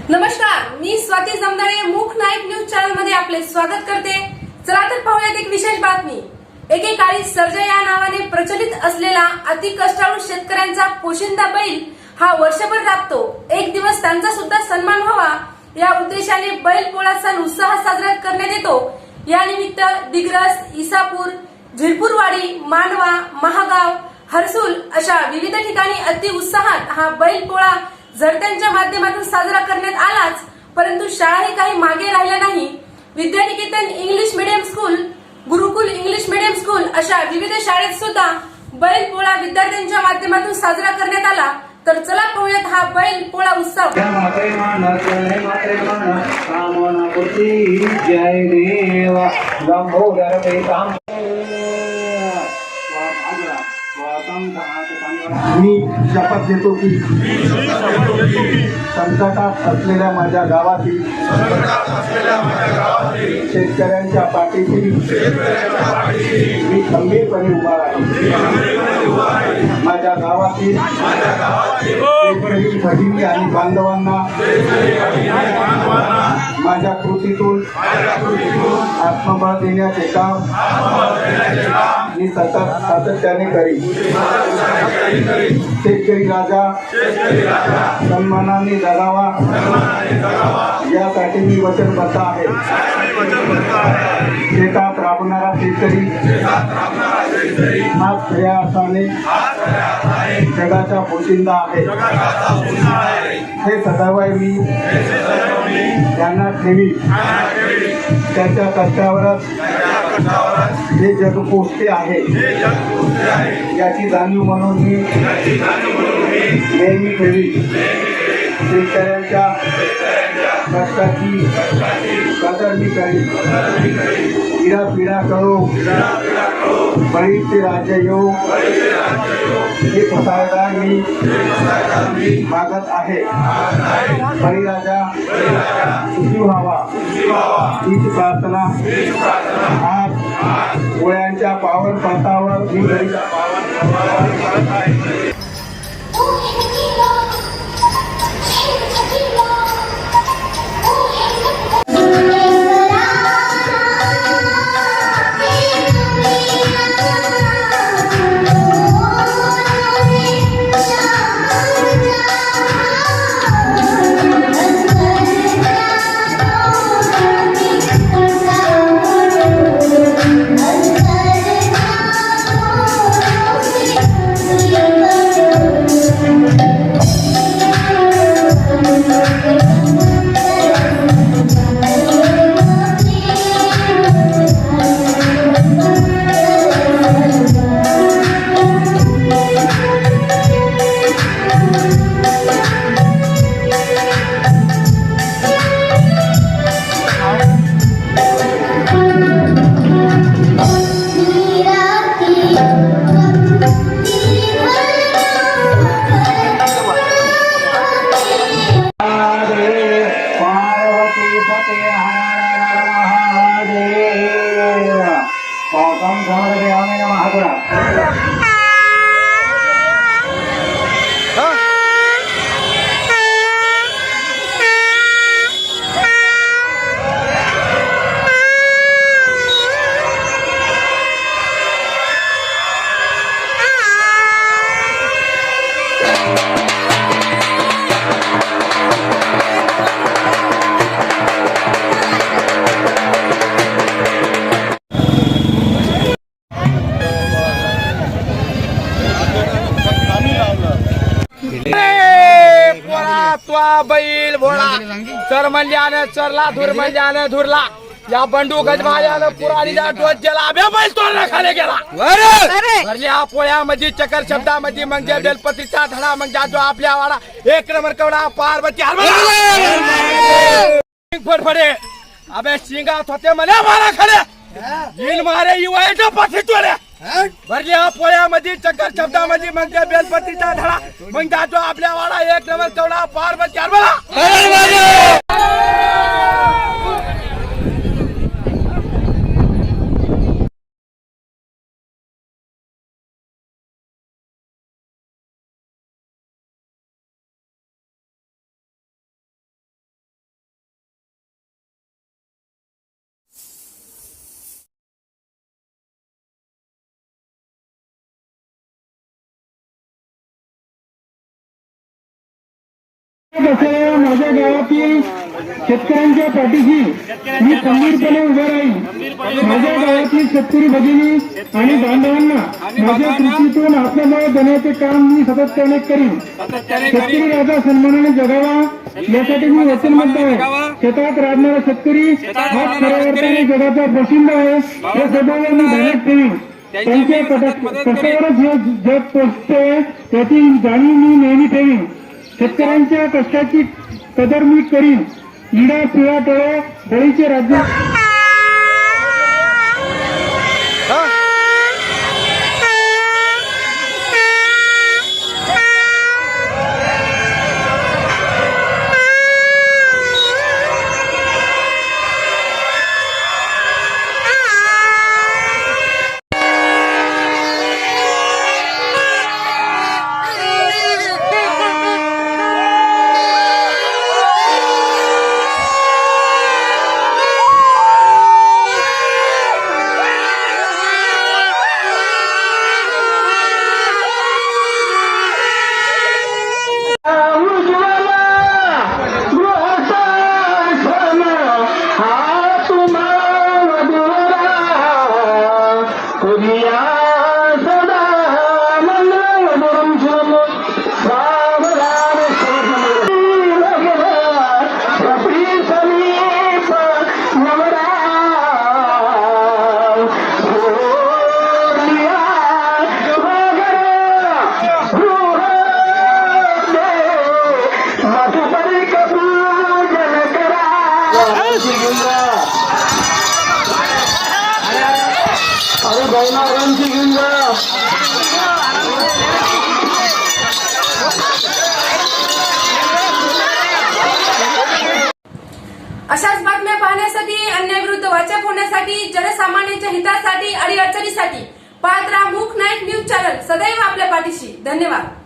नमस्कार, मी स्वाती जमदाळे मूक Naik news channel मध्ये आपले स्वागत करते। चला तर पाहूयात एक विशेष बातमी। एकेकाळी सर्जा या नावाने प्रचलित असलेला अति कष्टाळू शेतकऱ्यांचा पोशिंदा बैल हा वर्षभर राबतो। एक दिवस त्यांचा सुद्धा सन्मान व्हावा या उद्देशाने बैल पोळा सण उत्साहात साजरा करण्यात येतो। या निमित्त दिग्रस, इसापूर, झिरपूरवाडी, मांडवा, महागाव, हरसूल अशा विविध ठिकाणी अति उत्साहात हा बैल पोळा झडत्यांच्या माध्यमातून साजरा करण्यात आलाच, परंतु शाळाही काही मागे राहिल्या नाही। विद्यानिकेतन इंग्लिश मीडियम स्कूल, गुरुकुल इंग्लिश मीडियम स्कूल अशा विविध शाळेत सुद्धा बैल पोळा विद्यार्थ्यांच्या माध्यमातून साजरा करण्यात आला। तर चला पाहूयात हा बैल पोळा उत्सव। जय देव लंबोदर मी शपथ घेतो की संकटात असलेल्या माझ्या गावातील शेतकऱ्यांच्या पाठीशी मी खंबीरपणे उभा राहील। माझ्या गावातील शेतकरी भगिनी आणि बांधवांना माझ्या कृतीतून आत्मबळ देण्याचे काम मी सातत्याने करीन। शेतकरी राजा सन्मानाने जगावा यासाठी मी वचनबद्ध आहे। शेतात राबणारा शेतकरी हाच खऱ्या अर्थाने जगाचा पोशिंदा आहे। हे सदैव मी त्यांना ठेवी, त्याच्या कष्टावरच हे जग पोचते आहे याची जाणीव म्हणून मी नेहमी ठेवी। शेतकऱ्यांच्या कष्टाची कदर मी करीन। पिढा पिढा करो बळीचे राज्य येऊ हे पसायदार मी मागत आहे। बळीराजा सुखी व्हावा हीच प्रार्थना आज पोळ्यांच्या पावन पंथावर मी करत आहे। बैल भोळा चर म्हणल्यानं चरला, धुर म्हणल्यानं धुरला। या बंडू गजमाल्यानं पुराणीचा टोच गेला, अभ्या बैल तोडला खाली गेला। भरल्या पोळ्यामध्ये चकर शब्दामध्ये मग जे बेलपत्रीचा धडा मग जातो आपल्या वाडा एक नंबर कवडा पार्वती फडफडे अबे शिंगात होते मला मारा खडे येईल मारे युवाच्या पाठी टोळ्या भरल्या पोळ्यामध्ये चक्कर शब्दामध्ये मग त्या बेलपत्रीचा धडा मग जातो आपल्या वाडा एक नंबर कवडा पार्वती कसं माझ्या गावातील शेतकऱ्यांच्या पाठीशी मी खंबीरपणे उभं राहील. माझ्या गावातील शेतकरी भगिनी आणि बांधवांना माझ्या कृषीतून आपल्यामुळे देण्याचे काम मी सातत्याने करीन. शेतकरी राजा सन्मानाने जगावा यासाठी मी वचनबद्ध आहे. शेतात राहणारा शेतकरी हाच खऱ्या अर्थाने जगाचा पोशिंदा आहे हे सदैव मी ध्यानात ठेवीन. त्यांच्या कष्टावरच हे जग पोचते त्याची जाणीव मी नेहमी ठेवीन. शेतकऱ्यांच्या कष्टाची कदर मी करीन. इडा पिळा टळो बळीचे राज्य अशाच बातम्या पाहण्यासाठी, अन्यायाविरुद्ध वाचा फोडण्यासाठी, जनसामान्यांच्या हितासाठी, अडीअडचणीसाठी पाहत राहा मूक नाईक न्यूज चॅनल. सदैव आपल्या पाठीशी. धन्यवाद.